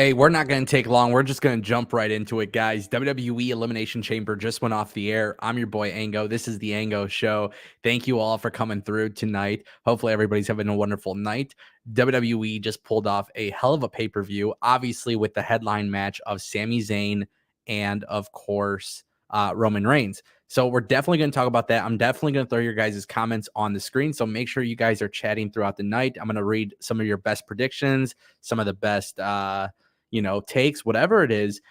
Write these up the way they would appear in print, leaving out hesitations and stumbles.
Hey, we're not going to take long. We're just going to jump right into it, guys. WWE Elimination Chamber just went off the air. I'm your boy, Ango. This is the Ango Show. Thank you all for coming through tonight. Hopefully, everybody's having a wonderful night. WWE just pulled off a hell of a pay-per-view, obviously with the headline match of Sami Zayn and, of course, Roman Reigns. So we're definitely going to talk about that. I'm definitely going to throw your guys' comments on the screen. So make sure you guys are chatting throughout the night. I'm going to read some of your best predictions, some of the best takes, whatever it is.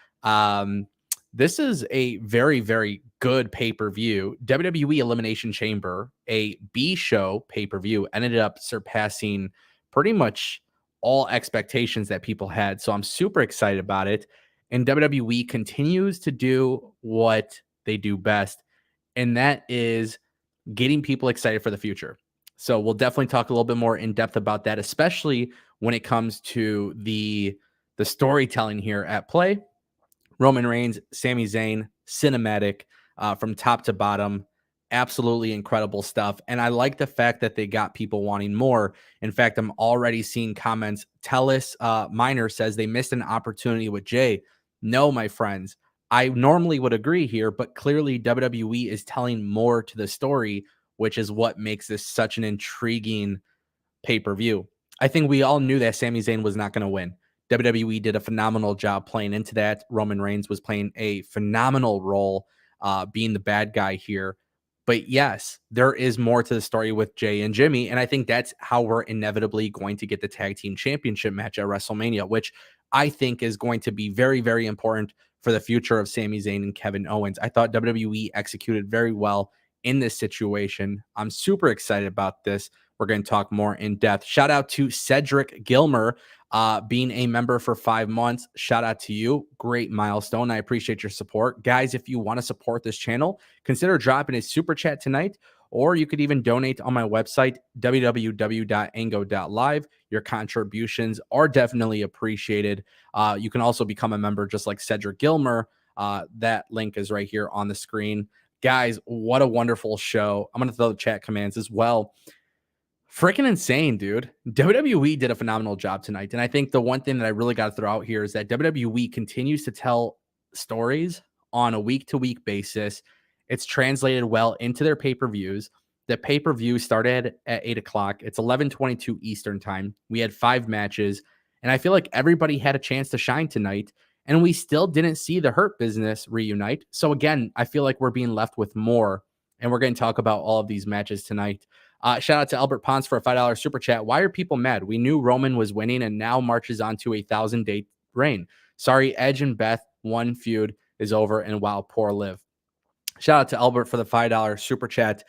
This is a very, very good pay-per-view. WWE Elimination Chamber, a B show pay-per-view, ended up surpassing pretty much all expectations that people had. So I'm super excited about it. And WWE continues to do what they do best, and that is getting people excited for the future. So we'll definitely talk a little bit more in depth about that, especially when it comes to the storytelling here at play. Roman Reigns, Sami Zayn, cinematic from top to bottom. Absolutely incredible stuff. And I like the fact that they got people wanting more. In fact, I'm already seeing comments. Tellis Minor says they missed an opportunity with Jay. No, my friends. I normally would agree here, but clearly WWE is telling more to the story, which is what makes this such an intriguing pay-per-view. I think we all knew that Sami Zayn was not going to win. WWE did a phenomenal job playing into that. Roman Reigns was playing a phenomenal role being the bad guy here. But yes, there is more to the story with Jay and Jimmy, and I think that's how we're inevitably going to get the tag team championship match at WrestleMania, which I think is going to be very, very important for the future of Sami Zayn and Kevin Owens. I thought WWE executed very well in this situation. I'm super excited about this. We're going to talk more in depth. Shout out to Cedric Gilmer being a member for 5 months. Shout out to you. Great milestone. I appreciate your support. Guys, if you want to support this channel, consider dropping a super chat tonight, or you could even donate on my website, www.ango.live. Your contributions are definitely appreciated. You can also become a member just like Cedric Gilmer. That link is right here on the screen. Guys, what a wonderful show. I'm going to throw the chat commands as well. Freaking insane, dude. WWE did a phenomenal job tonight. And I think the one thing that I really got to throw out here is that WWE continues to tell stories on a week-to-week basis. It's translated well into their pay-per-views. The pay-per-view started at 8 o'clock. It's 11:22 Eastern time. We had 5 matches. And I feel like everybody had a chance to shine tonight. And we still didn't see the Hurt Business reunite. So again, I feel like we're being left with more. And we're going to talk about all of these matches tonight. Shout out to Albert Ponce for a $5 super chat. Why are people mad? We knew Roman was winning and now marches on to a 1,000-day reign. Sorry, Edge and Beth, one feud is over, and wow, poor Liv. Shout out to Albert for the $5 super chat.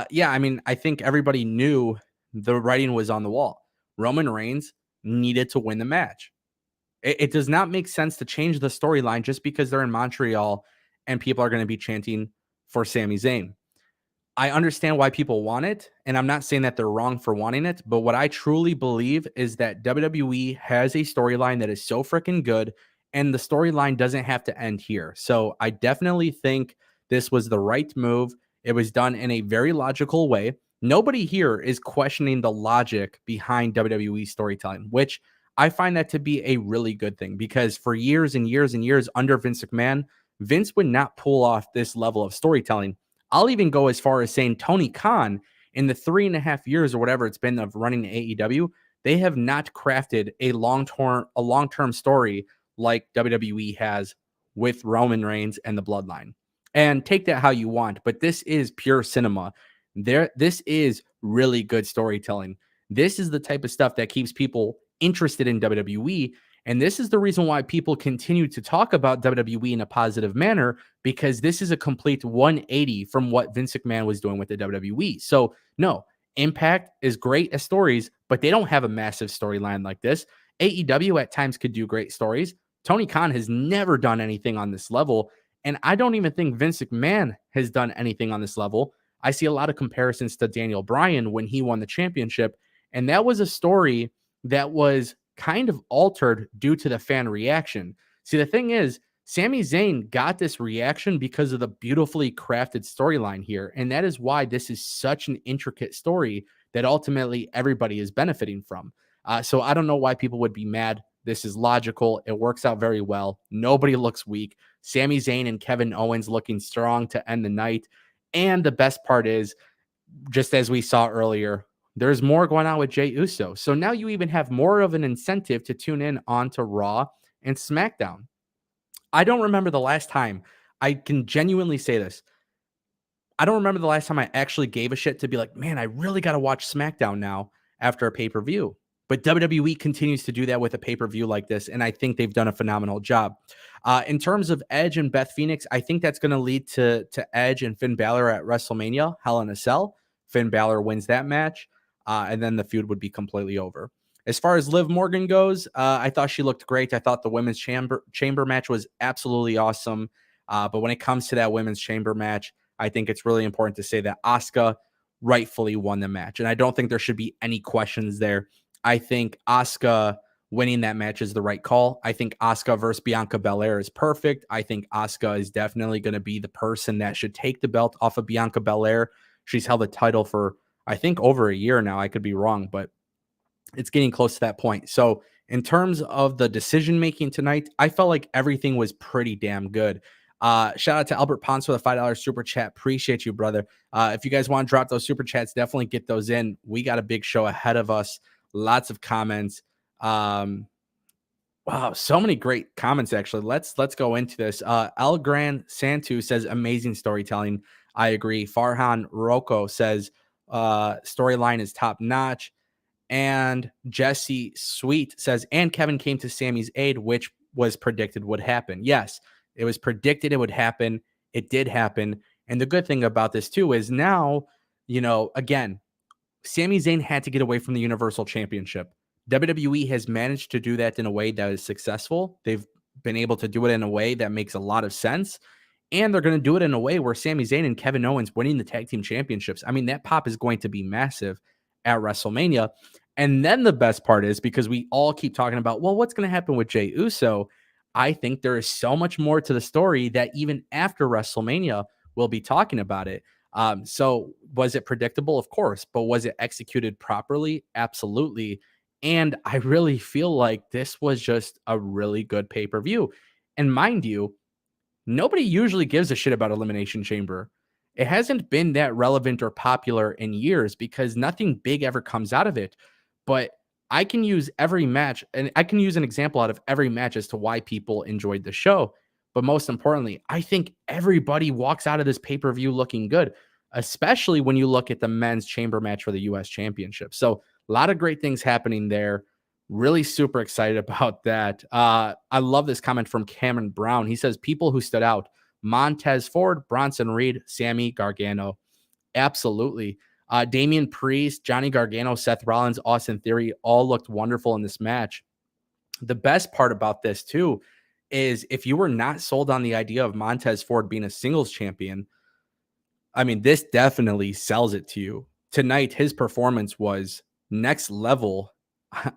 Yeah, I mean, I think everybody knew the writing was on the wall. Roman Reigns needed to win the match. It does not make sense to change the storyline just because they're in Montreal and people are going to be chanting for Sami Zayn. I understand why people want it, and I'm not saying that they're wrong for wanting it, but what I truly believe is that WWE has a storyline that is so freaking good, and the storyline doesn't have to end here. So I definitely think this was the right move. It was done in a very logical way. Nobody here is questioning the logic behind WWE storytelling, which I find that to be a really good thing, because for years and years and years under Vince McMahon, Vince would not pull off this level of storytelling. I'll even go as far as saying Tony Khan, in the 3.5 years or whatever it's been of running AEW, they have not crafted a long-term story like WWE has with Roman Reigns and the Bloodline. And take that how you want, but this is pure cinema. This is really good storytelling. This is the type of stuff that keeps people interested in WWE. And this is the reason why people continue to talk about WWE in a positive manner, because this is a complete 180 from what Vince McMahon was doing with the WWE. So, no, Impact is great as stories, but they don't have a massive storyline like this. AEW at times could do great stories. Tony Khan has never done anything on this level. And I don't even think Vince McMahon has done anything on this level. I see a lot of comparisons to Daniel Bryan when he won the championship. And that was a story that was kind of altered due to the fan reaction. See, the thing is, Sami Zayn got this reaction because of the beautifully crafted storyline here. And that is why this is such an intricate story that ultimately everybody is benefiting from. So I don't know why people would be mad This is logical. It works out very well. Nobody looks weak. Sami Zayn and Kevin Owens looking strong to end the night. And the best part is, just as we saw earlier, there's more going on with Jey Uso. So now you even have more of an incentive to tune in onto Raw and SmackDown. I don't remember the last time, I can genuinely say this, I don't remember the last time I actually gave a shit to be like, man, I really got to watch SmackDown now after a pay-per-view. But WWE continues to do that with a pay-per-view like this, and I think they've done a phenomenal job. In terms of Edge and Beth Phoenix, I think that's going to lead to Edge and Finn Balor at WrestleMania, Hell in a Cell. Finn Balor wins that match, and then the feud would be completely over. As far as Liv Morgan goes, I thought she looked great. I thought the women's chamber match was absolutely awesome. But when it comes to that women's chamber match, I think it's really important to say that Asuka rightfully won the match. And I don't think there should be any questions there. I think Asuka winning that match is the right call. I think Asuka versus Bianca Belair is perfect. I think Asuka is definitely going to be the person that should take the belt off of Bianca Belair. She's held the title for, I think, over a year now. I could be wrong, but it's getting close to that point. So in terms of the decision-making tonight, I felt like everything was pretty damn good. Shout out to Albert Pons for the $5 super chat. Appreciate you, brother. If you guys want to drop those super chats, definitely get those in. We got a big show ahead of us. Lots of comments. Wow, so many great comments, actually. Let's go into this. El Gran Santu says, amazing storytelling. I agree. Farhan Rocco says, storyline is top notch. And Jesse Sweet says, and Kevin came to Sammy's aid, which was predicted would happen. Yes, it was predicted it would happen. It did happen. And the good thing about this, too, is now, again, Sami Zayn had to get away from the Universal Championship. WWE has managed to do that in a way that is successful. They've been able to do it in a way that makes a lot of sense. And they're going to do it in a way where Sami Zayn and Kevin Owens winning the tag team championships. I mean, that pop is going to be massive at WrestleMania. And then the best part is, because we all keep talking about, well, what's going to happen with Jey Uso? I think there is so much more to the story that even after WrestleMania, we'll be talking about it. So was it predictable? Of course. But was it executed properly? Absolutely. And I really feel like this was just a really good pay-per-view. And mind you, nobody usually gives a shit about Elimination Chamber. It hasn't been that relevant or popular in years because nothing big ever comes out of it. But I can use every match, and I can use an example out of every match as to why people enjoyed the show. But most importantly, I think everybody walks out of this pay-per-view looking good, especially when you look at the men's chamber match for the U.S. Championship. So a lot of great things happening there. Really super excited about that. I love this comment from Cameron Brown. He says, people who stood out: Montez Ford, Bronson Reed, Sammy Gargano. Absolutely. Damian Priest, Johnny Gargano, Seth Rollins, Austin Theory all looked wonderful in this match. The best part about this, too, is if you were not sold on the idea of Montez Ford being a singles champion, I mean, this definitely sells it to you. Tonight, his performance was next level.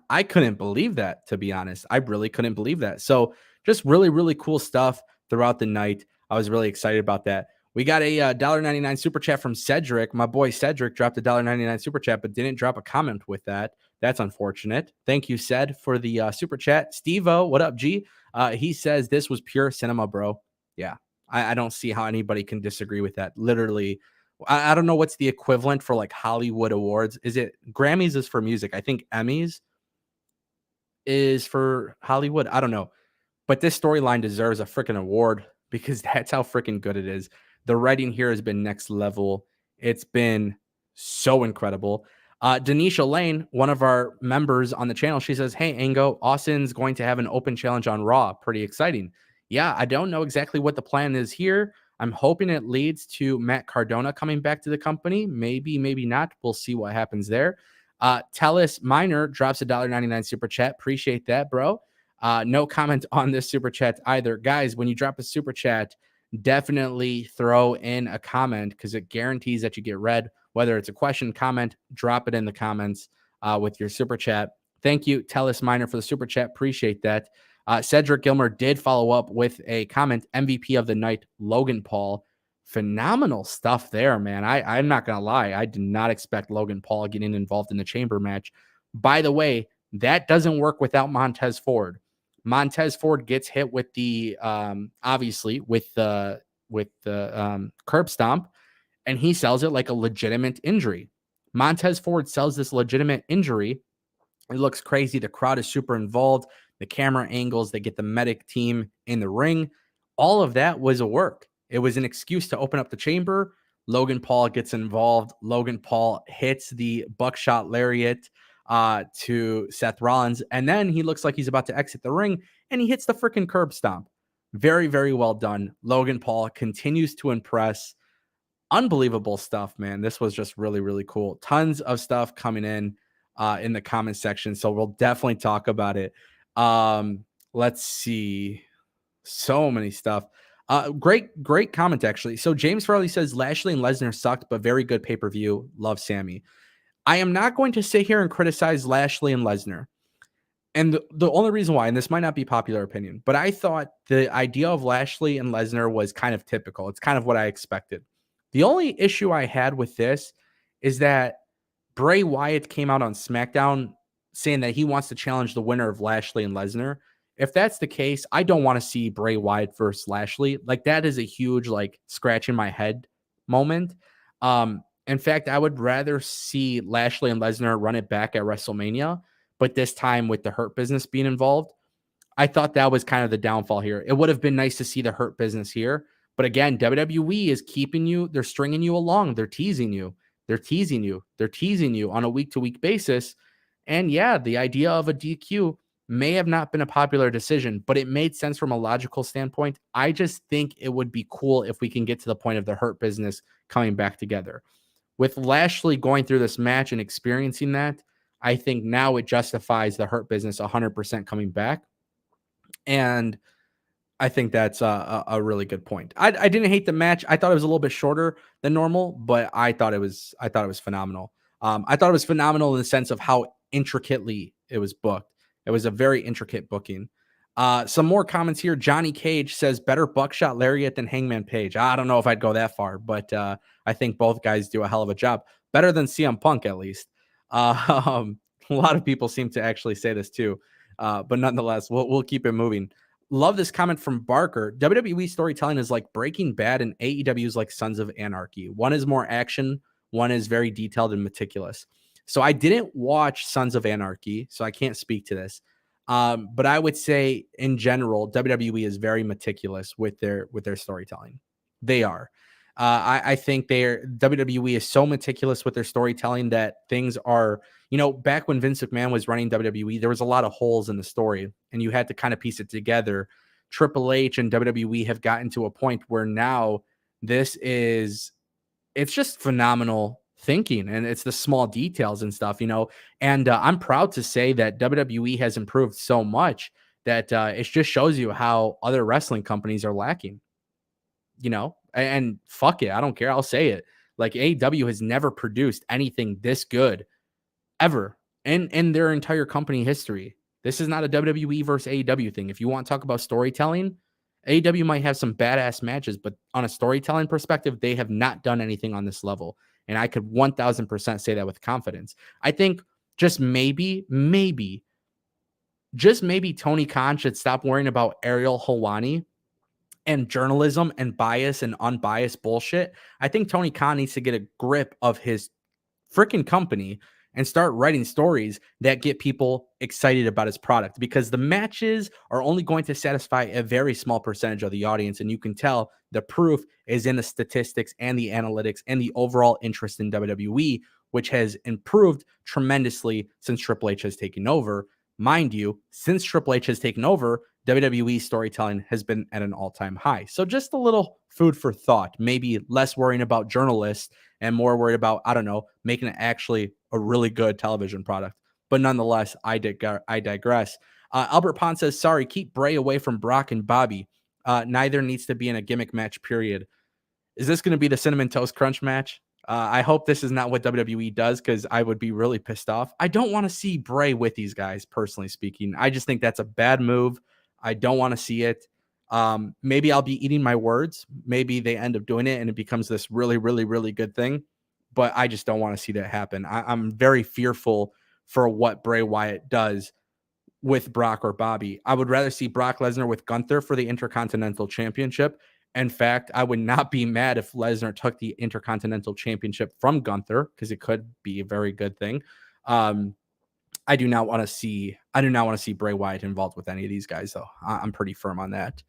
I couldn't believe that, to be honest. I really couldn't believe that. So just really, really cool stuff throughout the night. I was really excited about that. We got a $1.99 super chat from Cedric. My boy Cedric dropped a $1.99 super chat, but didn't drop a comment with that. That's unfortunate. Thank you, Ced, for the super chat. Steve-O, what up, G? He says, this was pure cinema, bro. Yeah, I don't see how anybody can disagree with that. Literally, I don't know what's the equivalent for like Hollywood awards. Is it Grammys is for music? I think Emmys is for Hollywood. I don't know. But this storyline deserves a freaking award because that's how freaking good it is. The writing here has been next level. It's been so incredible. Denisha Lane, one of our members on the channel, she says, hey, Ango, Austin's going to have an open challenge on Raw. Pretty exciting. Yeah, I don't know exactly what the plan is here. I'm hoping it leads to Matt Cardona coming back to the company. Maybe, maybe not. We'll see what happens there. Tellis Minor drops a $1.99 super chat. Appreciate that, bro. No comment on this super chat either. Guys, when you drop a super chat, definitely throw in a comment because it guarantees that you get read. Whether it's a question, comment, drop it in the comments with your super chat. Thank you, Tellis Minor, for the super chat. Appreciate that. Cedric Gilmer did follow up with a comment. MVP of the night, Logan Paul. Phenomenal stuff there, man. I'm not going to lie. I did not expect Logan Paul getting involved in the chamber match. By the way, that doesn't work without Montez Ford. Montez Ford gets hit with the obviously with the curb stomp, and he sells it like a legitimate injury. Montez Ford sells this legitimate injury. It looks crazy. The crowd is super involved. The camera angles, they get the medic team in the ring. All of that was a work. It was an excuse to open up the chamber. Logan Paul gets involved. Logan Paul hits the buckshot lariat to Seth Rollins. And then he looks like he's about to exit the ring and he hits the freaking curb stomp. Very, very well done. Logan Paul continues to impress. Unbelievable stuff, man. This was just really, really cool. Tons of stuff coming in the comment section. So we'll definitely talk about it. Let's see. So many stuff. Great comment, actually. So James Farley says Lashley and Lesnar sucked, but very good pay-per-view. Love Sami. I am not going to sit here and criticize Lashley and Lesnar. And the only reason why, and this might not be popular opinion, but I thought the idea of Lashley and Lesnar was kind of typical. It's kind of what I expected. The only issue I had with this is that Bray Wyatt came out on SmackDown saying that he wants to challenge the winner of Lashley and Lesnar. If that's the case, I don't want to see Bray Wyatt versus Lashley. Like, that is a huge, like, scratching my head moment. In fact, I would rather see Lashley and Lesnar run it back at WrestleMania, but this time with the Hurt Business being involved. I thought that was kind of the downfall here. It would have been nice to see the Hurt Business here. But again, WWE is keeping you, they're stringing you along. They're teasing you. They're teasing you. They're teasing you on a week-to-week basis. And yeah, the idea of a DQ may have not been a popular decision, but it made sense from a logical standpoint. I just think it would be cool if we can get to the point of the Hurt Business coming back together. With Lashley going through this match and experiencing that, I think now it justifies the Hurt Business 100% coming back. And I think that's a really good point. I didn't hate the match. I thought it was a little bit shorter than normal, but I thought it was phenomenal. I thought it was phenomenal in the sense of how intricately it was booked. It was a very intricate booking. Some more comments here. Johnny Cage says better buckshot lariat than Hangman Page. I don't know if I'd go that far, but I think both guys do a hell of a job. Better than CM Punk, at least. A lot of people seem to actually say this too, but nonetheless, we'll keep it moving. Love this comment from Barker. WWE storytelling is like Breaking Bad, and AEW is like Sons of Anarchy. One is more action, one is very detailed and meticulous. So I didn't watch Sons of Anarchy, so I can't speak to this. But I would say in general, WWE is very meticulous with their storytelling. They are. I think WWE is so meticulous with their storytelling that things are, back when Vince McMahon was running WWE, there was a lot of holes in the story and you had to kind of piece it together. Triple H and WWE have gotten to a point where now it's just phenomenal thinking, and it's the small details and stuff, and I'm proud to say that WWE has improved so much that it just shows you how other wrestling companies are lacking, and fuck it, I don't care. I'll say it. Like, AEW has never produced anything this good ever in their entire company history. This is not a WWE versus AEW thing. If you want to talk about storytelling, AEW might have some badass matches, but on a storytelling perspective, they have not done anything on this level. And I could 1000% say that with confidence. I think just maybe Tony Khan should stop worrying about Ariel Helwani and journalism and bias and unbiased bullshit. I think Tony Khan needs to get a grip of his freaking company and start writing stories that get people excited about his product, because the matches are only going to satisfy a very small percentage of the audience. And you can tell the proof is in the statistics and the analytics and the overall interest in WWE, which has improved tremendously since Triple H has taken over. Mind you, since Triple H has taken over, WWE storytelling has been at an all-time high. So just a little food for thought, maybe less worrying about journalists and more worried about, I don't know, making it actually a really good television product. But nonetheless, I digress. Albert Pond says, sorry, keep Bray away from Brock and Bobby. Neither needs to be in a gimmick match, period. Is this going to be the Cinnamon Toast Crunch match? I hope this is not what WWE does, because I would be really pissed off. I don't want to see Bray with these guys, personally speaking. I just think that's a bad move. I don't want to see it. Maybe I'll be eating my words. Maybe they end up doing it and it becomes this really, really, really good thing. But I just don't want to see that happen. I'm very fearful for what Bray Wyatt does with Brock or Bobby. I would rather see Brock Lesnar with Gunther for the Intercontinental Championship. In fact, I would not be mad if Lesnar took the Intercontinental Championship from Gunther, because it could be a very good thing. I do not want to see Bray Wyatt involved with any of these guys, though. I'm pretty firm on that.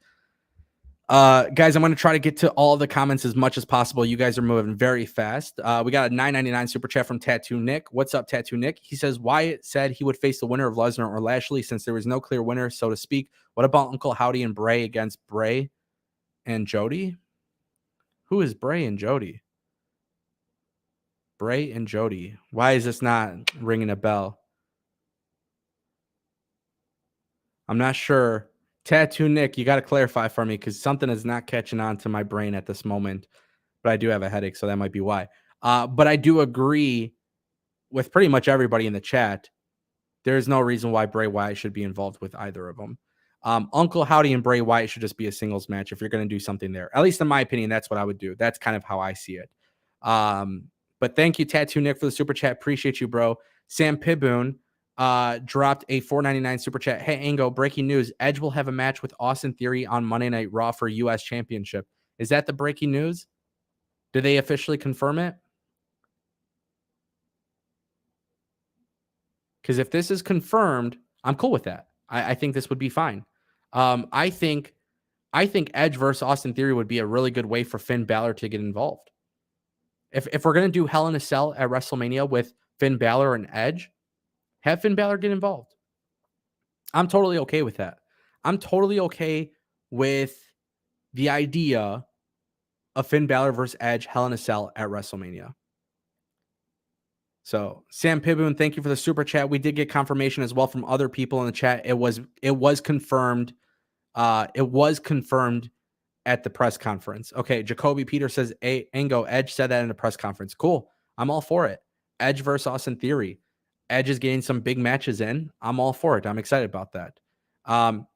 Guys, I'm going to try to get to all the comments as much as possible. You guys are moving very fast. We got a $9.99 super chat from Tattoo Nick. What's up, Tattoo Nick? He says Wyatt said he would face the winner of Lesnar or Lashley since there was no clear winner, so to speak. What about Uncle Howdy and Bray against Bray and Jody? Who is Bray and Jody? Bray and Jody. Why is this not ringing a bell? I'm not sure. Tattoo Nick, you got to clarify for me, because something is not catching on to my brain at this moment. But I do have a headache, so that might be why. But I do agree with pretty much everybody in the chat. There's no reason why Bray Wyatt should be involved with either of them. Uncle Howdy and Bray Wyatt should just be a singles match if you're going to do something there. At least in my opinion, that's what I would do. That's kind of how I see it. But thank you, Tattoo Nick, for the super chat. Appreciate you, bro. Sam Piboon dropped a $4.99 super chat. Hey, Ango, breaking news. Edge will have a match with Austin Theory on Monday Night Raw for U.S. Championship. Is that the breaking news? Did they officially confirm it? Because if this is confirmed, I'm cool with that. I think this would be fine. I think Edge versus Austin Theory would be a really good way for Finn Balor to get involved. If we're going to do Hell in a Cell at WrestleMania with Finn Balor and Edge, have Finn Balor get involved. I'm totally okay with that. I'm totally okay with the idea of Finn Balor versus Edge, Hell in a Cell at WrestleMania. So, Sam Piboon, thank you for the super chat. We did get confirmation as well from other people in the chat. It was confirmed. It was confirmed at the press conference. Okay, Jacoby Peter says, Ango, Edge said that in a press conference. Cool. I'm all for it. Edge versus Austin Theory. Edge is getting some big matches in. I'm all for it. I'm excited about that.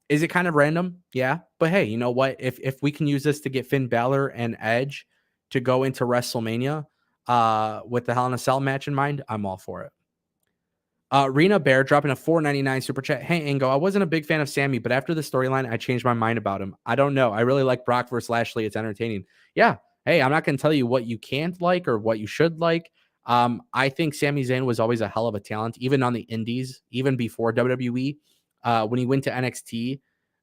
Is it kind of random? Yeah. But hey, you know what? If we can use this to get Finn Balor and Edge to go into WrestleMania with the Hell in a Cell match in mind, I'm all for it. Rena Bear dropping a $4.99 super chat. Hey, Ango, I wasn't a big fan of Sami, but after the storyline, I changed my mind about him. I don't know. I really like Brock versus Lashley. It's entertaining. Yeah. Hey, I'm not going to tell you what you can't like or what you should like. I think Sami Zayn was always a hell of a talent, even on the indies, even before WWE. When he went to NXT,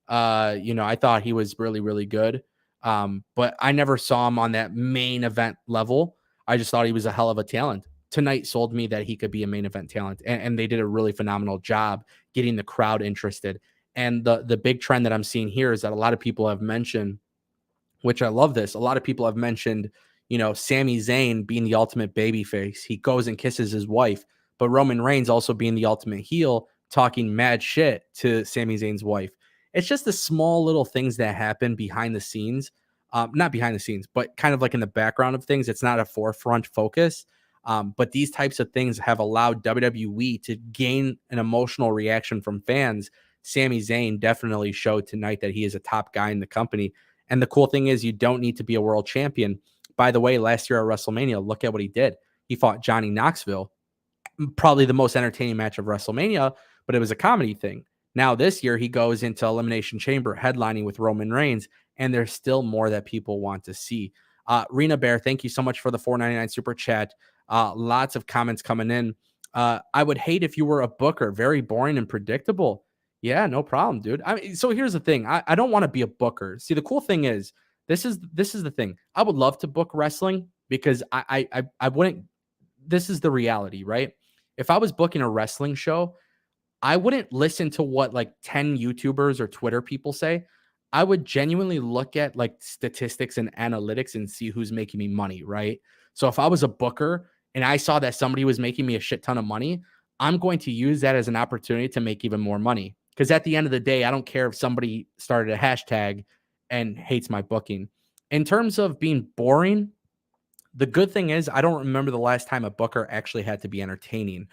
I thought he was really, really good. But I never saw him on that main event level. I just thought he was a hell of a talent. Tonight sold me that he could be a main event talent, and they did a really phenomenal job getting the crowd interested. And the big trend that I'm seeing here is that a lot of people have mentioned, which I love this. A lot of people have mentioned, Sami Zayn being the ultimate babyface. He goes and kisses his wife, but Roman Reigns also being the ultimate heel, talking mad shit to Sami Zayn's wife. It's just the small little things that happen behind the scenes. Not behind the scenes, but kind of like in the background of things. It's not a forefront focus. But these types of things have allowed WWE to gain an emotional reaction from fans. Sami Zayn definitely showed tonight that he is a top guy in the company. And the cool thing is, you don't need to be a world champion. By the way, last year at WrestleMania, look at what he did. He fought Johnny Knoxville, probably the most entertaining match of WrestleMania, but it was a comedy thing. Now this year, he goes into Elimination Chamber headlining with Roman Reigns, and there's still more that people want to see. Rena Bear, thank you so much for the $4.99 super chat. Lots of comments coming in. I would hate if you were a booker. Very boring and predictable. Yeah, no problem, dude. So here's the thing. I don't want to be a booker. See, the cool thing is, this is the thing. I would love to book wrestling because I wouldn't. This is the reality, right? If I was booking a wrestling show, I wouldn't listen to what like 10 YouTubers or Twitter people say. I would genuinely look at like statistics and analytics and see who's making me money, right? So if I was a booker and I saw that somebody was making me a shit ton of money, I'm going to use that as an opportunity to make even more money. Because at the end of the day, I don't care if somebody started a hashtag and hates my booking. In terms of being boring, the good thing is I don't remember the last time a booker actually had to be entertaining.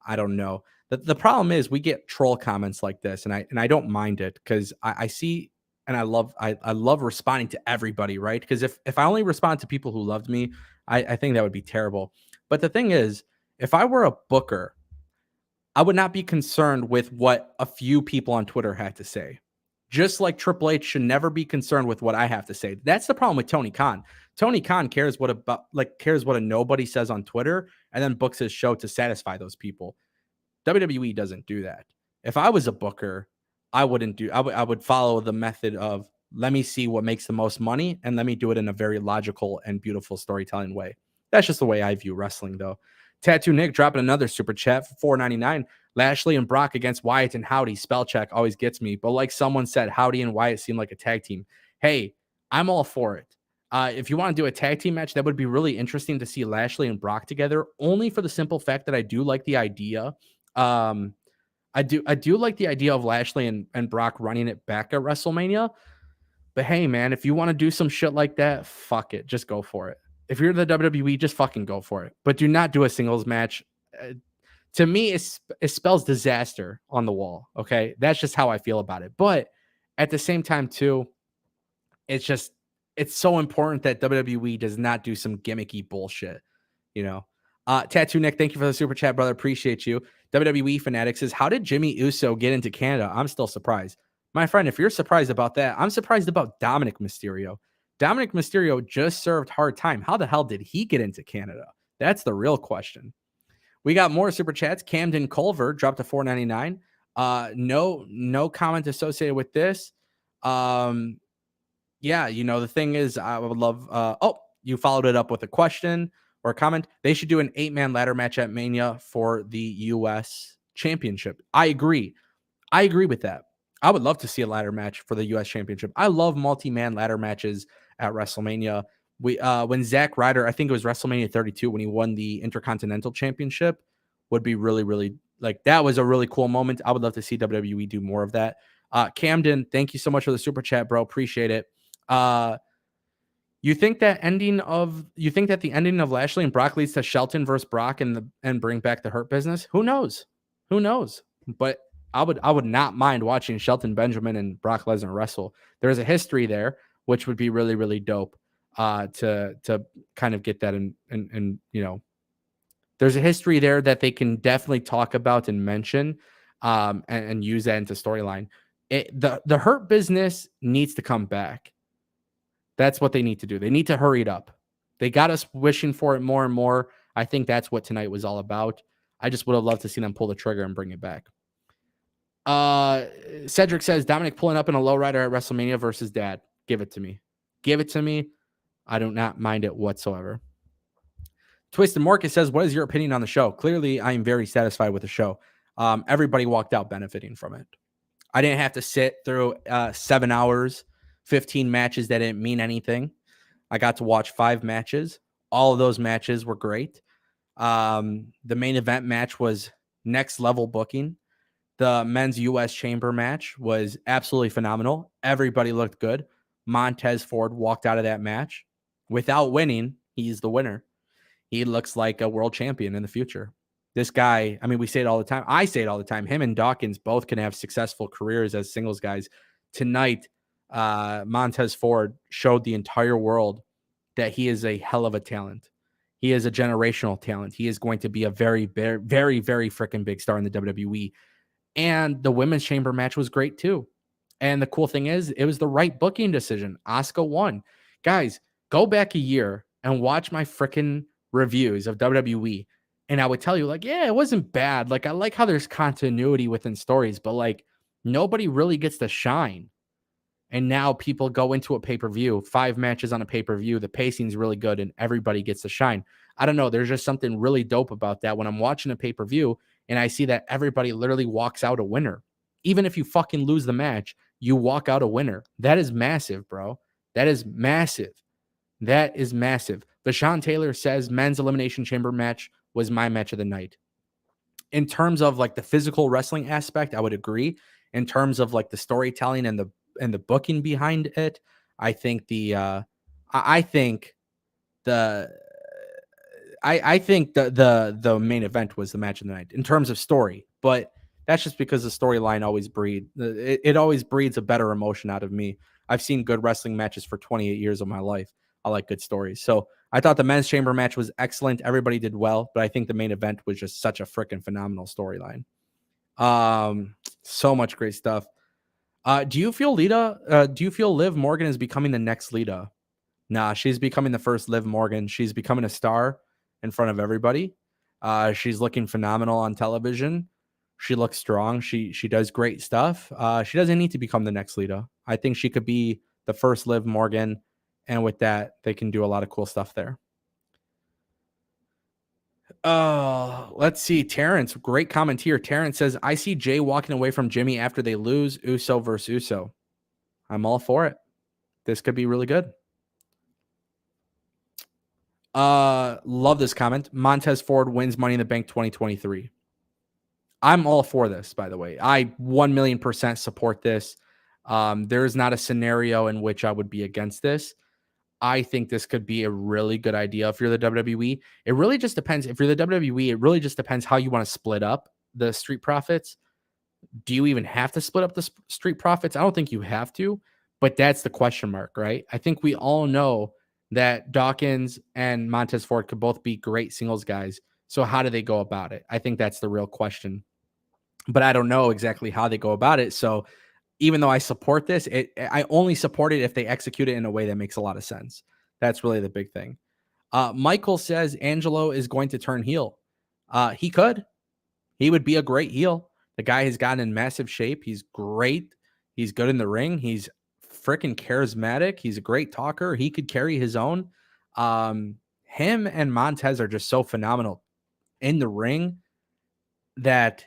I don't know. The problem is we get troll comments like this, and I don't mind it because I see and I love responding to everybody, right? Because if I only respond to people who loved me, I think that would be terrible. But the thing is, if I were a booker, I would genuinely look at like statistics and analytics and see who's making me money, right? So if I was a booker and I saw that somebody was making me a shit ton of money, I'm going to use that as an opportunity to make even more money. Because at the end of the day, I don't care if somebody started a hashtag and hates my booking. The thing is, if I were a booker I would not be concerned with what a few people on Twitter had to say. Just like Triple H should never be concerned with what I have to say. That's the problem with Tony Khan. Tony Khan cares what a nobody says on Twitter and then books his show to satisfy those people. WWE doesn't do that. If I was a booker, I would follow the method of let me see what makes the most money and let me do it in a very logical and beautiful storytelling way. That's just the way I view wrestling, though. Tattoo Nick dropping another super chat for $4.99. Lashley and Brock against Wyatt and Howdy. Spell check always gets me. But like someone said, Howdy and Wyatt seem like a tag team. Hey, I'm all for it. If you want to do a tag team match, that would be really interesting to see Lashley and Brock together, only for the simple fact that I do like the idea. I do like the idea of Lashley and Brock running it back at WrestleMania. But hey, man, if you want to do some shit like that, fuck it. Just go for it. If you're the WWE, just fucking go for it. But do not do a singles match. To me, it spells disaster on the wall. Okay. That's just how I feel about it. But at the same time, too, it's so important that WWE does not do some gimmicky bullshit, you know. Tattoo Nick, thank you for the super chat, brother. Appreciate you. WWE Fanatics says, how did Jimmy Uso get into Canada? I'm still surprised. My friend, if you're surprised about that, I'm surprised about Dominic Mysterio. Dominic Mysterio just served hard time. How the hell did he get into Canada? That's the real question. We got more super chats. Camden Culver dropped to $4.99. No comment associated with this. Yeah, the thing is, I would love. You followed it up with a question or a comment. They should do an 8-man ladder match at Mania for the U.S. Championship. I agree with that. I would love to see a ladder match for the U.S. Championship. I love multi-man ladder matches at WrestleMania. When Zack Ryder, I think it was WrestleMania 32, when he won the Intercontinental Championship, would be really, really, that was a really cool moment. I would love to see WWE do more of that. Camden, thank you so much for the super chat, bro. Appreciate it. You think that the ending of Lashley and Brock leads to Shelton versus Brock and bring back the Hurt Business? Who knows? But I would not mind watching Shelton Benjamin and Brock Lesnar wrestle. There's a history there, which would be really, really dope to kind of get that and there's a history there that they can definitely talk about and mention and use that into storyline. The Hurt Business needs to come back. That's what they need to do. They need to hurry it up. They got us wishing for it more and more. I think that's what tonight was all about. I just would have loved to see them pull the trigger and bring it back. Cedric says, Dominic pulling up in a lowrider at WrestleMania versus Dad. Give it to me. I do not mind it whatsoever. Twisted Marcus says, what is your opinion on the show? Clearly, I am very satisfied with the show. Everybody walked out benefiting from it. I didn't have to sit through 7 hours, 15 matches that didn't mean anything. I got to watch 5 matches. All of those matches were great. The main event match was next level booking. The men's U.S. Chamber match was absolutely phenomenal. Everybody looked good. Montez Ford walked out of that match without winning. He's the winner. He looks like a world champion in the future. This guy, I mean, we say it all the time. I say it all the time. Him and Dawkins both can have successful careers as singles guys. Tonight, Montez Ford showed the entire world that he is a hell of a talent. He is a generational talent. He is going to be a very, very, very, very freaking big star in the WWE. And the women's chamber match was great too. And the cool thing is, it was the right booking decision. Asuka won. Guys, go back a year and watch my freaking reviews of WWE. And I would tell you, yeah, it wasn't bad. I like how there's continuity within stories, but nobody really gets to shine. And now people go into a pay-per-view, 5 matches on a pay-per-view. The pacing's really good and everybody gets to shine. I don't know. There's just something really dope about that when I'm watching a pay-per-view and I see that everybody literally walks out a winner. Even if you fucking lose the match, you walk out a winner. That is massive, bro. That is massive. Vashawn Taylor says men's Elimination Chamber match was my match of the night. In terms of the physical wrestling aspect, I would agree. In terms of the storytelling and the booking behind it, I think the main event was the match of the night in terms of story, but that's just because the storyline always breeds a better emotion out of me. I've seen good wrestling matches for 28 years of my life. I like good stories. So I thought the men's chamber match was excellent. Everybody did well, but I think the main event was just such a freaking phenomenal storyline. So much great stuff. Do you feel Liv Morgan is becoming the next Lita? Nah, she's becoming the first Liv Morgan. She's becoming a star in front of everybody. She's looking phenomenal on television. She looks strong. She does great stuff. She doesn't need to become the next Lita. I think she could be the first Liv Morgan, and with that, they can do a lot of cool stuff there. Let's see. Terrence, great comment here. Terrence says, I see Jay walking away from Jimmy after they lose Uso versus Uso. I'm all for it. This could be really good. Love this comment. Montez Ford wins Money in the Bank 2023. I'm all for this, by the way. I 1,000,000% support this. There's not a scenario in which I would be against this. I think this could be a really good idea if you're the WWE. It really just depends. If you're the WWE, it really just depends how you want to split up the Street Profits. Do you even have to split up the Street Profits? I don't think you have to, but that's the question mark, right? I think we all know that Dawkins and Montez Ford could both be great singles guys. So how do they go about it? I think that's the real question. But I don't know exactly how they go about it. So even though I support this, I only support it if they execute it in a way that makes a lot of sense. That's really the big thing. Michael says Angelo is going to turn heel. He could. He would be a great heel. The guy has gotten in massive shape. He's great. He's good in the ring. He's freaking charismatic. He's a great talker. He could carry his own. Him and Montez are just so phenomenal in the ring that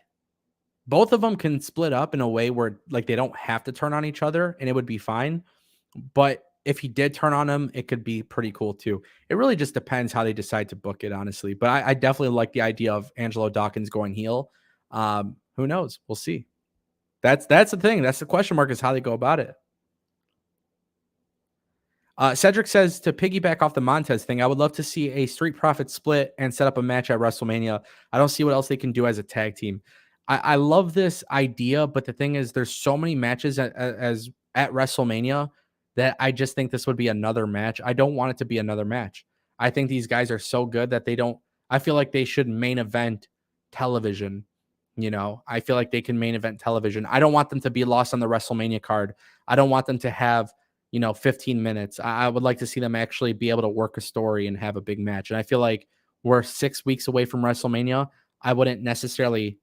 both of them can split up in a way where like they don't have to turn on each other and it would be fine. But if he did turn on him, it could be pretty cool too. It really just depends how they decide to book it, honestly. But I definitely like the idea of Angelo Dawkins going heel. Who knows? We'll see. That's the thing. That's the question mark is how they go about it. Cedric says, to piggyback off the Montez thing, I would love to see a Street Profits split and set up a match at WrestleMania. I don't see what else they can do as a tag team. I love this idea, but the thing is, there's so many matches at WrestleMania that I just think this would be another match. I don't want it to be another match. I think these guys are so good that they don't. I feel like they should main event television. I feel like they can main event television. I don't want them to be lost on the WrestleMania card. I don't want them to have 15 minutes. I would like to see them actually be able to work a story and have a big match. And I feel like we're 6 weeks away from WrestleMania. I wouldn't necessarily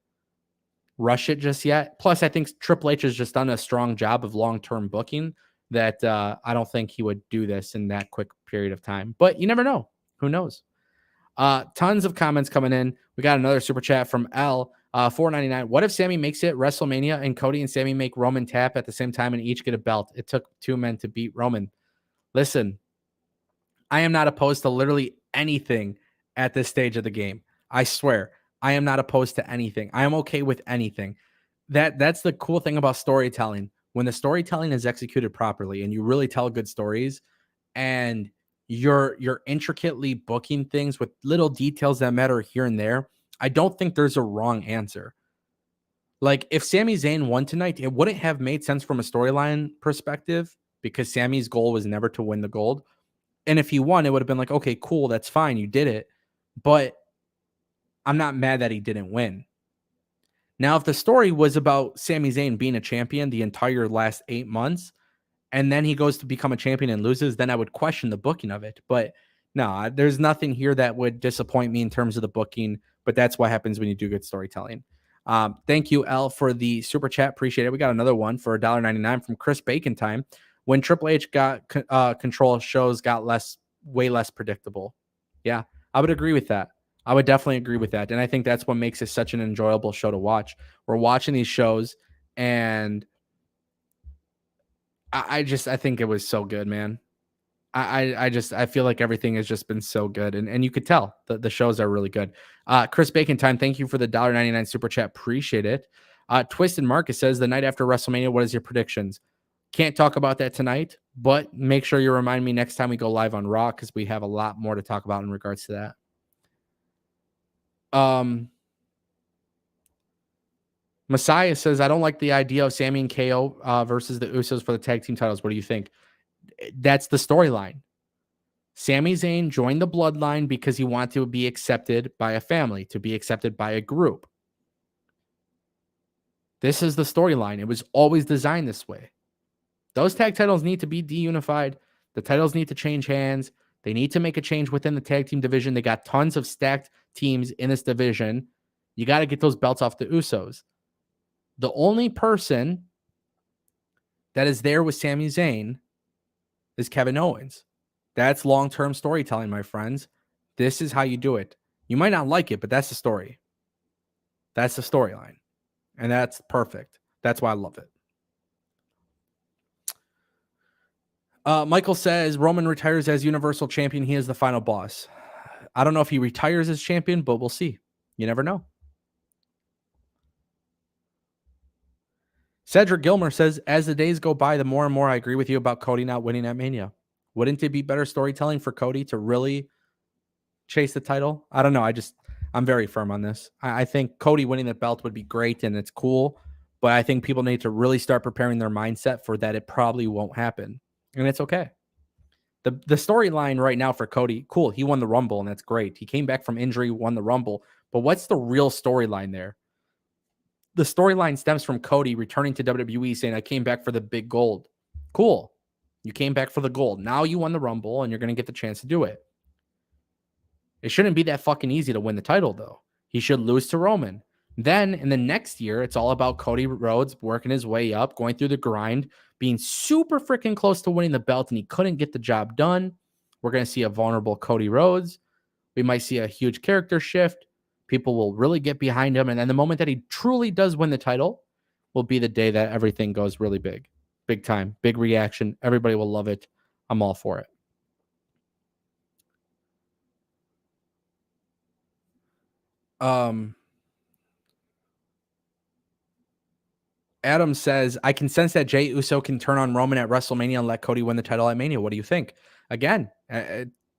rush it just yet. Plus, I think Triple H has just done a strong job of long-term booking that I don't think he would do this in that quick period of time. But you never know. Who knows? Tons of comments coming in. We got another super chat from L. $4.99. What if Sammy makes it WrestleMania and Cody and Sammy make Roman tap at the same time and each get a belt? It took 2 men to beat Roman. Listen, I am not opposed to literally anything at this stage of the game. I swear, I am not opposed to anything. I am okay with anything. That's the cool thing about storytelling. When the storytelling is executed properly and you really tell good stories and you're intricately booking things with little details that matter here and there, I don't think there's a wrong answer. Like if Sami Zayn won tonight, it wouldn't have made sense from a storyline perspective because Sami's goal was never to win the gold. And if he won, it would have been like, okay, cool, that's fine, you did it. But I'm not mad that he didn't win. Now, if the story was about Sami Zayn being a champion the entire last 8 months, and then he goes to become a champion and loses, then I would question the booking of it. But no, there's nothing here that would disappoint me in terms of the booking, but that's what happens when you do good storytelling. Thank you, L, for the super chat. Appreciate it. We got another one for $1.99 from Chris Bacon Time. When Triple H got control, shows got way less predictable. Yeah, I would agree with that. I would definitely agree with that. And I think that's what makes it such an enjoyable show to watch. We're watching these shows and I think it was so good, man. I feel like everything has just been so good. And you could tell the shows are really good. Chris Bacon Time, thank you for the $1.99 super chat. Appreciate it. Twisted Marcus says the night after WrestleMania, what is your predictions? Can't talk about that tonight, but make sure you remind me next time we go live on Raw because we have a lot more to talk about in regards to that. Messiah says, I don't like the idea of Sami and KO versus the Usos for the tag team titles. What do you think? That's the storyline. Sami Zayn joined the bloodline because he wanted to be accepted by a family, to be accepted by a group. This is the storyline. It was always designed this way. Those tag titles need to be deunified. The titles need to change hands. They need to make a change within the tag team division. They got tons of stacked teams in this division. You got to get those belts off the Usos. The only person that is there with Sami Zayn is Kevin Owens. That's long-term storytelling, my friends. This is how you do it. You might not like it, but that's the story. That's the storyline. And that's perfect. That's why I love it. Michael says Roman retires as Universal Champion. He is the final boss. I don't know if he retires as champion, but we'll see. You never know. Cedric Gilmer says, as the days go by, the more and more I agree with you about Cody not winning at Mania. Wouldn't it be better storytelling for Cody to really chase the title? I don't know. I'm very firm on this. I think Cody winning the belt would be great and it's cool, but I think people need to really start preparing their mindset for that. It probably won't happen, and it's okay. The storyline right now for Cody, cool. He won the Rumble, and that's great. He came back from injury, won the Rumble, but what's the real storyline there? The storyline stems from Cody returning to WWE saying, I came back for the big gold. Cool. You came back for the gold. Now you won the Rumble, and you're going to get the chance to do it. It shouldn't be that fucking easy to win the title, though. He should lose to Roman. Then in the next year, it's all about Cody Rhodes working his way up, going through the grind, being super freaking close to winning the belt, and he couldn't get the job done. We're going to see a vulnerable Cody Rhodes. We might see a huge character shift. People will really get behind him. And then the moment that he truly does win the title will be the day that everything goes really big. Big time. Big reaction. Everybody will love it. I'm all for it. Adam says, I can sense that Jey Uso can turn on Roman at WrestleMania and let Cody win the title at Mania. What do you think? Again,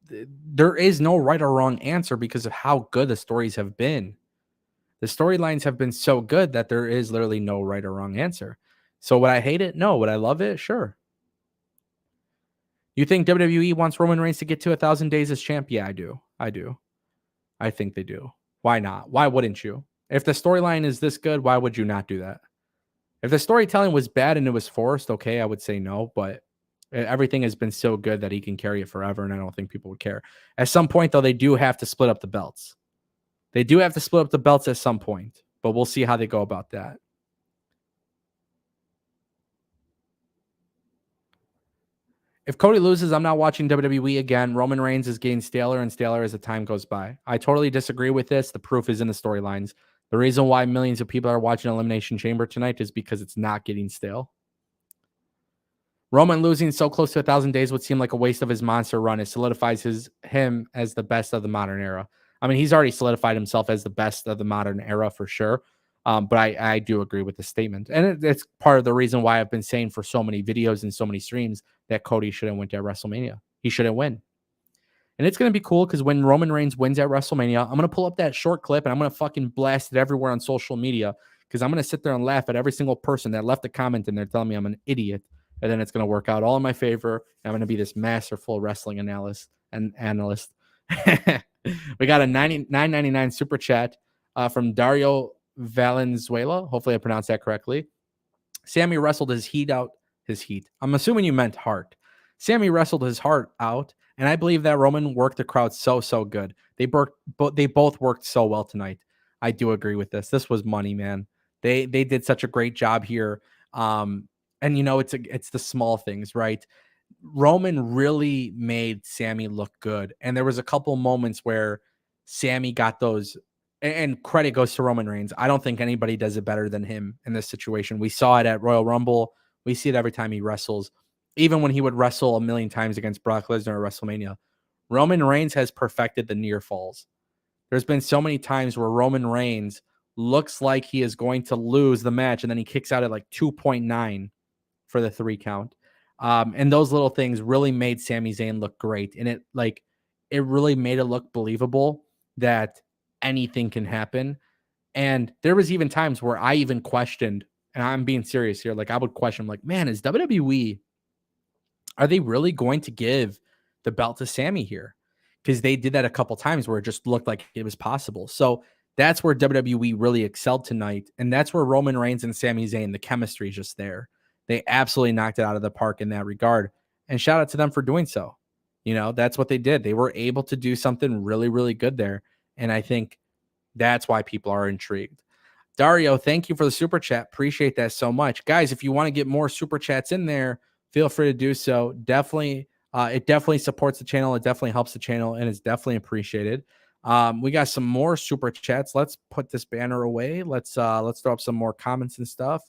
there is no right or wrong answer because of how good the stories have been. The storylines have been so good that there is literally no right or wrong answer. So would I hate it? No. Would I love it? Sure. You think WWE wants Roman Reigns to get to 1,000 days as champ? Yeah, I do. I think they do. Why not? Why wouldn't you? If the storyline is this good, why would you not do that? If the storytelling was bad and it was forced, okay, I would say no, but everything has been so good that he can carry it forever, and I don't think people would care. At some point, though, they do have to split up the belts. They do have to split up the belts at some point, but we'll see how they go about that. If Cody loses, I'm not watching WWE again. Roman Reigns is getting staler and staler as the time goes by. I totally disagree with this. The proof is in the storylines. The reason why millions of people are watching Elimination Chamber tonight is because it's not getting stale. Roman losing so close to 1,000 days would seem like a waste of his monster run. It solidifies him as the best of the modern era. I mean, he's already solidified himself as the best of the modern era for sure. But I do agree with the statement. And it's part of the reason why I've been saying for so many videos and so many streams that Cody shouldn't win at WrestleMania. He shouldn't win. And it's going to be cool because when Roman Reigns wins at WrestleMania, I'm going to pull up that short clip and I'm going to fucking blast it everywhere on social media because I'm going to sit there and laugh at every single person that left a comment in there telling me I'm an idiot. And then it's going to work out all in my favor. And I'm going to be this masterful wrestling analyst. We got a $9.99 super chat from Dario Valenzuela. Hopefully I pronounced that correctly. Sami wrestled his heat out. His heat. I'm assuming you meant heart. Sami wrestled his heart out, and I believe that Roman worked the crowd so good. They both worked so well tonight. I do agree with this. This was money, man. They did such a great job here. And you know, it's the small things, right? Roman really made Sami look good, and there was a couple moments where Sami got those. And credit goes to Roman Reigns. I don't think anybody does it better than him in this situation. We saw it at Royal Rumble. We see it every time he wrestles. Even when he would wrestle a million times against Brock Lesnar at WrestleMania, Roman Reigns has perfected the near falls. There's been so many times where Roman Reigns looks like he is going to lose the match, and then he kicks out at like 2.9 for the 3 count. And those little things really made Sami Zayn look great. And it really made it look believable that anything can happen. And there was even times where I even questioned, and I'm being serious here, like I would question, like, man, is WWE, are they really going to give the belt to Sami here? Because they did that a couple times where it just looked like it was possible. So That's where WWE really excelled tonight. And that's where Roman Reigns and Sami Zayn, the chemistry is just there. They absolutely knocked it out of the park in that regard. And shout out to them for doing so. That's what they did. They were able to do something really, really good there. And I think that's why people are intrigued. Dario, thank you for the super chat. Appreciate that so much. Guys, if you want to get more super chats in there, feel free to do so. Definitely, it definitely supports the channel. It definitely helps the channel, and it's definitely appreciated. We got some more super chats. Let's put this banner away. Let's throw up some more comments and stuff.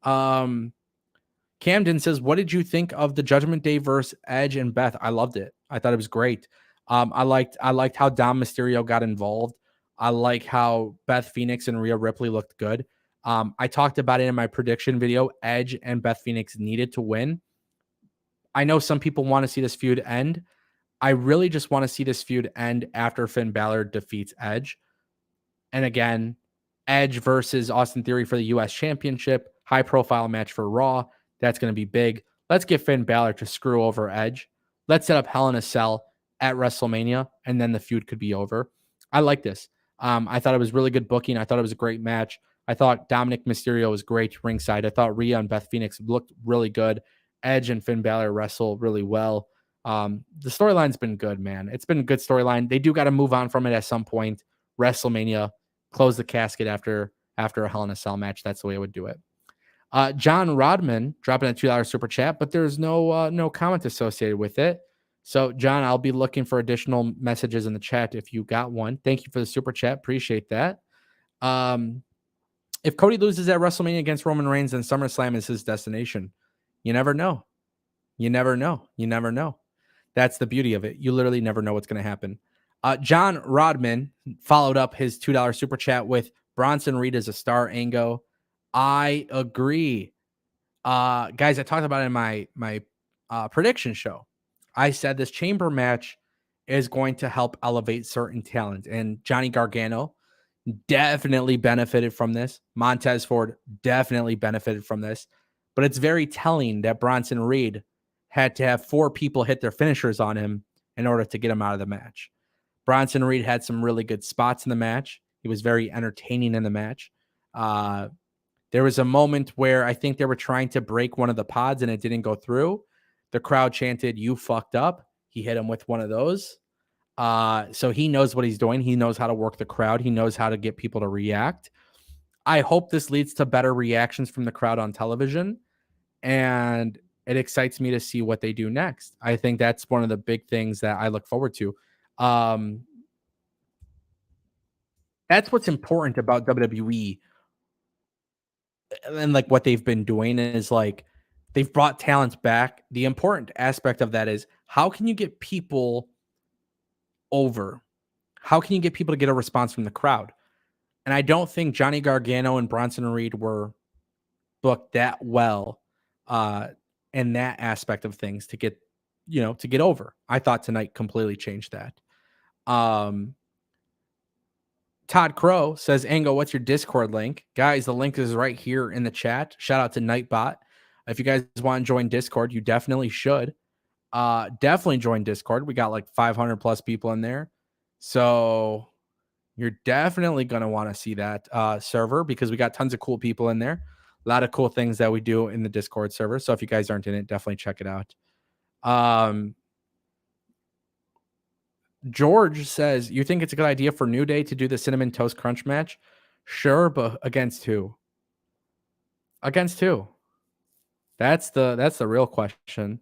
Camden says, what did you think of the Judgment Day versus Edge and Beth? I loved it. I thought it was great. I liked how Dom Mysterio got involved. I like how Beth Phoenix and Rhea Ripley looked good. I talked about it in my prediction video. Edge and Beth Phoenix needed to win. I know some people want to see this feud end. I really just want to see this feud end after Finn Balor defeats Edge. And again, Edge versus Austin Theory for the U.S. Championship, high profile match for Raw. That's going to be big. Let's get Finn Balor to screw over Edge. Let's set up Hell in a Cell at WrestleMania, and then the feud could be over. I like this. I thought it was really good booking. I thought it was a great match. I thought Dominic Mysterio was great ringside. I thought Rhea and Beth Phoenix looked really good. Edge and Finn Balor wrestle really well. The storyline's been good, man. It's been a good storyline. They do got to move on from it at some point. WrestleMania, close the casket after a Hell in a Cell match. That's the way I would do it. John Rodman dropping a $2 super chat, but there's no comment associated with it. So, John, I'll be looking for additional messages in the chat if you got one. Thank you for the super chat. Appreciate that. If Cody loses at WrestleMania against Roman Reigns, then SummerSlam is his destination. You never know. You never know. You never know. That's the beauty of it. You literally never know what's going to happen. John Rodman followed up his $2 super chat with Bronson Reed as a star. Ango. I agree. Guys, I talked about it in my prediction show. I said this chamber match is going to help elevate certain talent, and Johnny Gargano definitely benefited from this. Montez Ford definitely benefited from this, but it's very telling that Bronson Reed had to have 4 people hit their finishers on him in order to get him out of the match. Bronson Reed had some really good spots in the match. He was very entertaining in the match. There was a moment where I think they were trying to break one of the pods and it didn't go through. The crowd chanted, "You fucked up." He hit him with one of those. So he knows what he's doing. He knows how to work the crowd. He knows how to get people to react. I hope this leads to better reactions from the crowd on television. And it excites me to see what they do next. I think that's one of the big things that I look forward to. That's what's important about WWE. And like what they've been doing is like they've brought talent back. The important aspect of that is how can you get people over? How can you get people to get a response from the crowd? And I don't think Johnny Gargano and Bronson Reed were booked that well in that aspect of things to get over. I thought tonight completely changed that. Todd Crow says, Ango, what's your Discord link? Guys, the link is right here in the chat. Shout out to Nightbot. If you guys want to join Discord, you definitely should. Definitely join Discord. We got like 500 plus people in there. So you're definitely going to want to see that server because we got tons of cool people in there. A lot of cool things that we do in the Discord server. So if you guys aren't in it, definitely check it out. George says, you think it's a good idea for New Day to do the Cinnamon Toast Crunch match? Sure, but against who? Against who? That's the real question.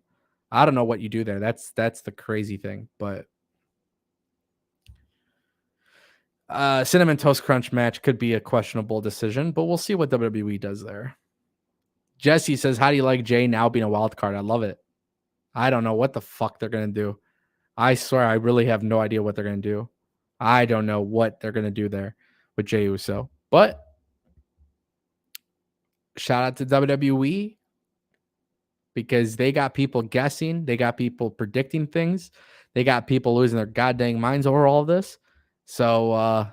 I don't know what you do there. That's the crazy thing. But Cinnamon Toast Crunch match could be a questionable decision, but we'll see what WWE does there. Jesse says, how do you like Jay now being a wild card? I love it. I don't know what the fuck they're going to do. I swear I really have no idea what they're going to do. I don't know what they're going to do there with Jey Uso. But shout out to WWE because they got people guessing. They got people predicting things. They got people losing their goddamn minds over all of this. So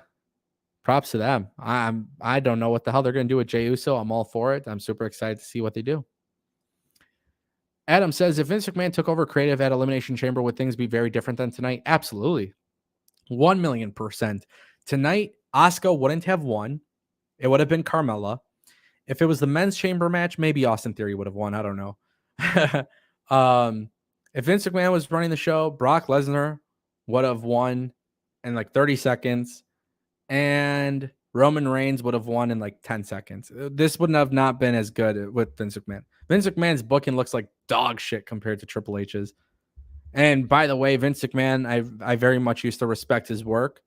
props to them. I don't know what the hell they're going to do with Jey Uso. I'm all for it. I'm super excited to see what they do. Adam says, if Vince McMahon took over creative at Elimination Chamber, would things be very different than tonight? Absolutely. 1,000,000%. Tonight, Asuka wouldn't have won. It would have been Carmella. If it was the men's chamber match, maybe Austin Theory would have won. I don't know. If Vince McMahon was running the show, Brock Lesnar would have won in like 30 seconds, and Roman Reigns would have won in like 10 seconds. This wouldn't have not been as good with Vince McMahon. Vince McMahon's booking looks like dog shit compared to Triple H's. And by the way, Vince McMahon, I very much used to respect his work,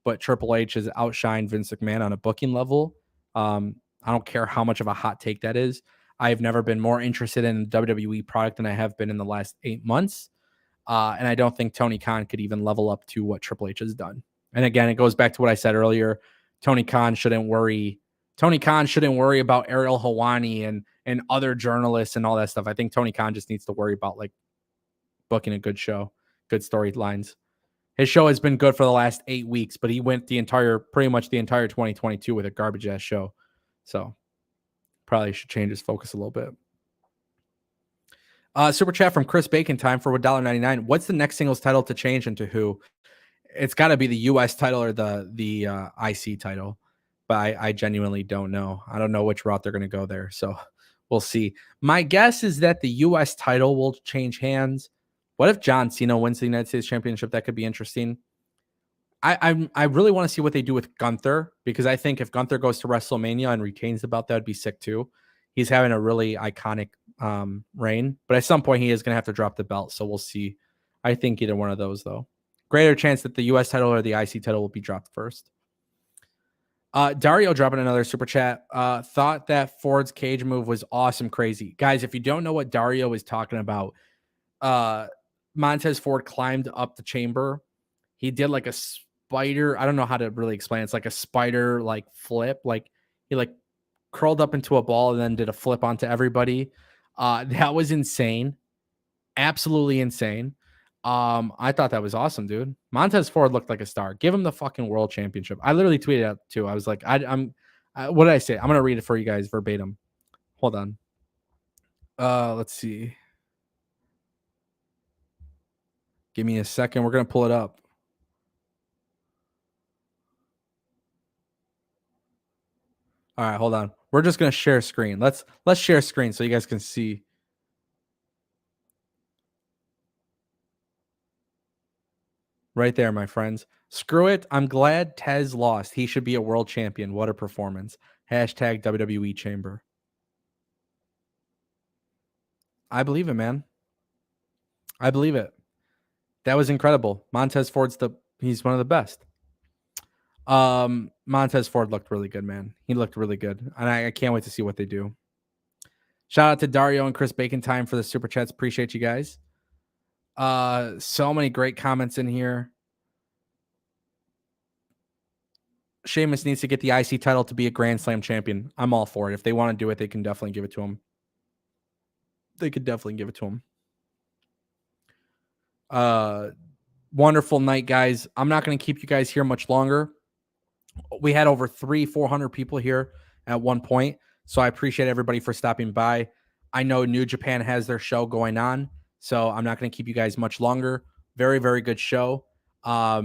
but Triple H has outshined Vince McMahon on a booking level. I don't care how much of a hot take that is. I've never been more interested in WWE product than I have been in the last 8 months. And I don't think Tony Khan could even level up to what Triple H has done. And again, it goes back to what I said earlier. Tony Khan shouldn't worry about Ariel Helwani and other journalists and all that stuff. I think Tony Khan just needs to worry about like booking a good show, good storylines. His show has been good for the last 8 weeks, but he went pretty much the entire 2022 with a garbage ass show. So probably should change his focus a little bit. Super chat from Chris Bacon time for $1.99. What's the next singles title to change into who? It's got to be the US title or the IC title, but I genuinely don't know. I don't know which route they're going to go there. So we'll see. My guess is that the US title will change hands. What if John Cena wins the United States Championship? That could be interesting. I really want to see what they do with Gunther, because I think if Gunther goes to WrestleMania and retains the belt, that would be sick too. He's having a really iconic reign, but at some point he is going to have to drop the belt. So we'll see. I think either one of those, though. Greater chance that the US title or the IC title will be dropped first. Dario dropping another super chat. Thought that Ford's cage move was awesome, crazy. Guys, if you don't know what Dario is talking about, Montez Ford climbed up the chamber. He did like a spider. I don't know how to really explain it. It's like a spider like flip. Like he like curled up into a ball and then did a flip onto everybody. That was insane. Absolutely insane. I thought that was awesome, dude. Montez Ford looked like a star. Give him the fucking world championship. I literally tweeted out too. I was like, what did I say? I'm gonna read it for you guys verbatim. Hold on. Let's see. Give me a second. We're gonna pull it up. All right, hold on. We're just gonna share screen. Let's share screen so you guys can see. Right there, my friends. Screw it. I'm glad Tez lost. He should be a world champion. What a performance. Hashtag WWE Chamber. I believe it, man. I believe it. That was incredible. Montez Ford's he's one of the best. Montez Ford looked really good, man. He looked really good. And I can't wait to see what they do. Shout out to Dario and Chris Bacon time for the super chats. Appreciate you guys. So many great comments in here. Sheamus needs to get the IC title to be a Grand Slam champion. I'm all for it. If they want to do it, they can definitely give it to him. They could definitely give it to him. Wonderful night, guys. I'm not going to keep you guys here much longer. We had over 400 people here at one point. So I appreciate everybody for stopping by. I know New Japan has their show going on, so I'm not going to keep you guys much longer. Very, very good show. I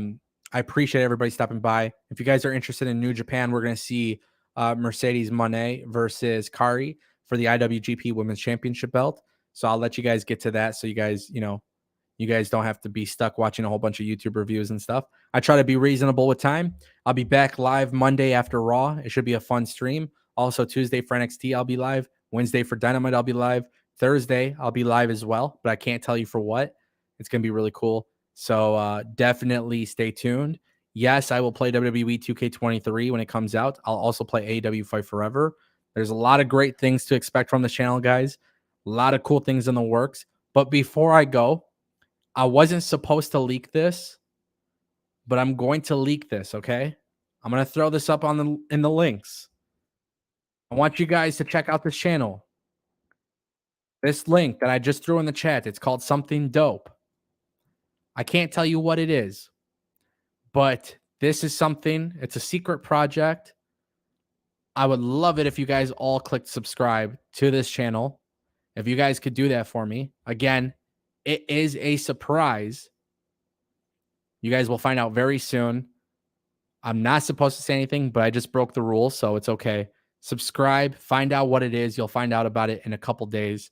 appreciate everybody stopping by. If you guys are interested in New Japan, we're going to see Mercedes Moné versus Kari for the IWGP Women's Championship belt. So I'll let you guys get to that. So you guys, you guys don't have to be stuck watching a whole bunch of YouTube reviews and stuff. I try to be reasonable with time. I'll be back live Monday after Raw. It should be a fun stream. Also Tuesday for NXT, I'll be live. Wednesday for Dynamite, I'll be live. Thursday, I'll be live as well, but I can't tell you for what. It's going to be really cool. So definitely stay tuned. Yes, I will play WWE 2K23 when it comes out. I'll also play AEW Fight Forever. There's a lot of great things to expect from the channel, guys. A lot of cool things in the works. But before I go, I wasn't supposed to leak this, but I'm going to leak this, okay? I'm going to throw this up in the links. I want you guys to check out this channel. This link that I just threw in the chat, it's called Something Dope. I can't tell you what it is, but this is something, it's a secret project. I would love it if you guys all clicked subscribe to this channel. If you guys could do that for me. Again, it is a surprise. You guys will find out very soon. I'm not supposed to say anything, but I just broke the rules, so it's okay. Subscribe, find out what it is. You'll find out about it in a couple days.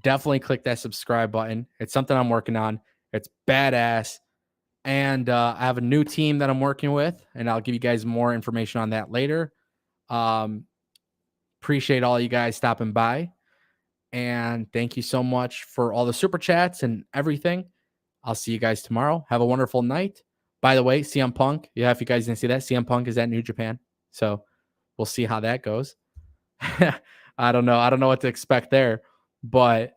Definitely click that subscribe button. It's something I'm working on. It's badass. And I have a new team that I'm working with, and I'll give you guys more information on that later. Appreciate all you guys stopping by. And thank you so much for all the super chats and everything. I'll see you guys tomorrow. Have a wonderful night. By the way, CM Punk, yeah, if you guys didn't see that, CM Punk is at New Japan. So we'll see how that goes. I don't know. I don't know what to expect there, but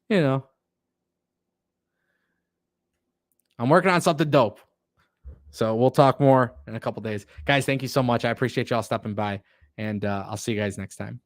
you know, I'm working on something dope. So we'll talk more in a couple days. Guys, thank you so much. I appreciate y'all stopping by, and I'll see you guys next time.